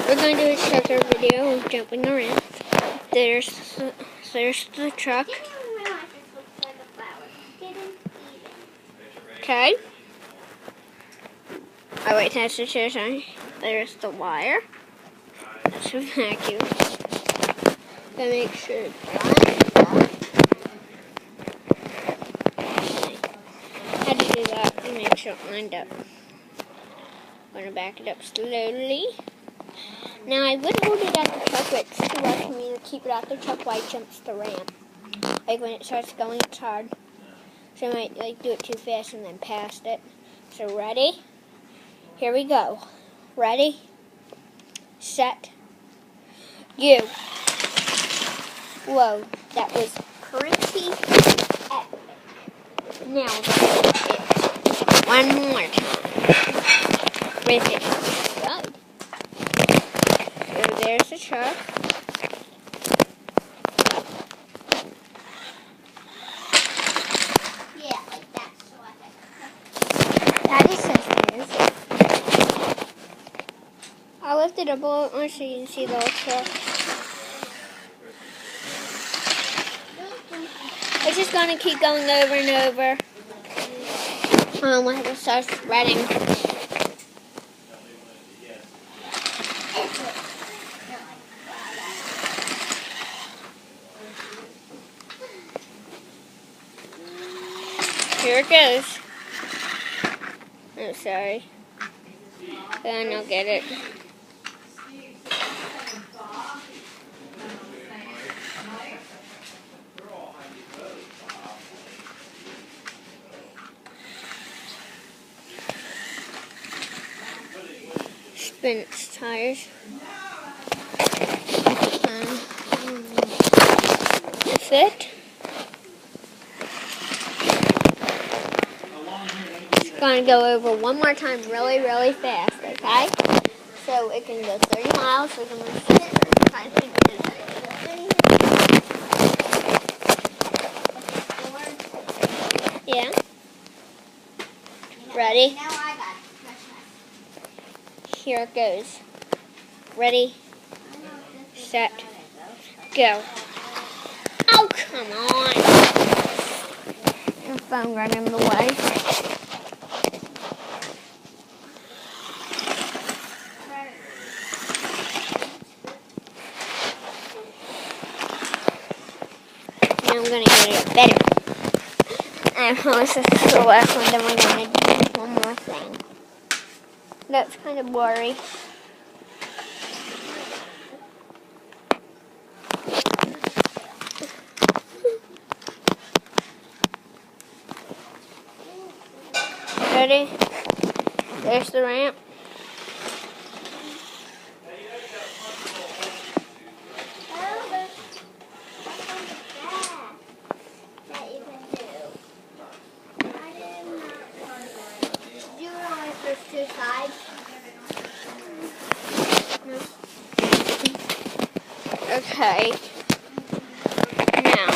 We're going to do a sucker video of jumping around. There's the truck. Okay. Oh wait, that's the chair, sorry. There's the wire. That's a vacuum. Gotta make sure it's lined. How to do that and make sure it's lined up. I'm gonna back it up slowly. Now I would hold it at the truck, but it's too hard for me to keep it at the truck while it jumps the ramp. Like when it starts going, it's hard. So I might do it too fast and then past it. So ready? Here we go. Ready? Set. Go. Whoa, that was pretty epic. Now it. One more time. With it. Go. So there's the truck. Yeah, like that. Daddy says it is. I lifted up a little more so you can see the whole truck. It's just going to keep going over and over. When it starts spreading. Here it goes. I'm sorry. Then I'll get it. Spin its tires. That's it. It's going to go over one more time really, really fast, okay? So it can go 30 miles, so we can move 35 minutes. Yeah. Ready? Now I got it. Here it goes. Ready, set, go. Oh, come on. Your phone ran in the way. Now I'm going to get it better. And this is the last one, then we're going to do one more thing. That's kind of blurry. Ready? There's the ramp. Two sides. Okay. Now,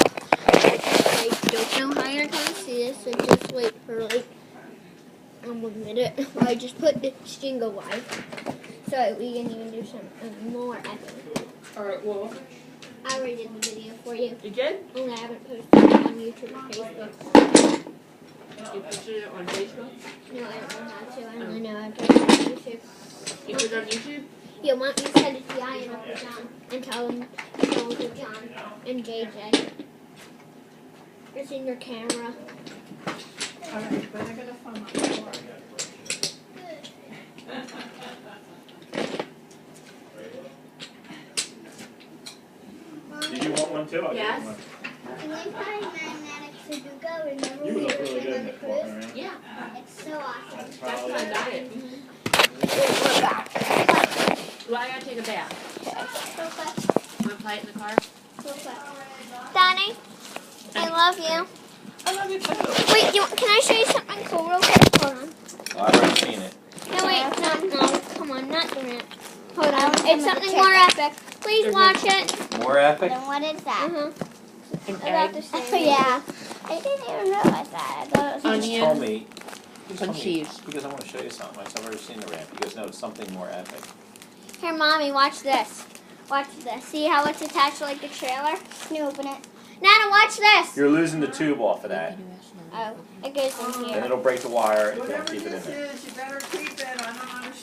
I don't know how you're going to see this, so just wait for like a minute. I just put the jingle live so we can even do some more epic. Alright, well. I already did the video for you. You did? Only I haven't posted it on YouTube or Facebook. You posted it on Facebook? No, I don't know how to. I only know how to do it on YouTube. You put it on YouTube? Yeah, why don't you send it to Ian and Uncle John and tell them to Uncle John and JJ. It's in your camera. Alright, but I gotta find my car. Did you want one too? I'll Yes. get one. Can we find magnetic Sudoku? Remember You we look were really doing good on in the it, walking cruise? around. Yeah, It's so awesome. that's my diet. We're back. Well, I gotta take a bath. So quick, Wanna play it in the car? so quick. Danny, I love you. I love you too. Wait, can I show you something cool real quick? Hold on. I've already seen it. No, wait, no, come on, not the ramp. Hold on. want It's some of something the more chicken. epic. Please watch it. More epic? Then what is that? About the Oh, same. yeah. I didn't even realize that. I thought it was He just told me. He just On told me, cheese. because I want to show you something. I said, I've already seen the ramp. He goes, no, it's something more epic. Here, Mommy, watch this. Watch this. See how it's attached like the trailer? Can you open it? Nana, watch this. You're losing the tube off of that. Oh, it goes in And here. it'll break the wire if you don't Whatever keep it in this there. is, you better keep it.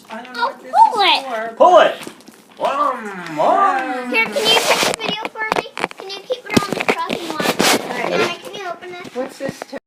I don't know Oh, what this pull is it. for. Pull it!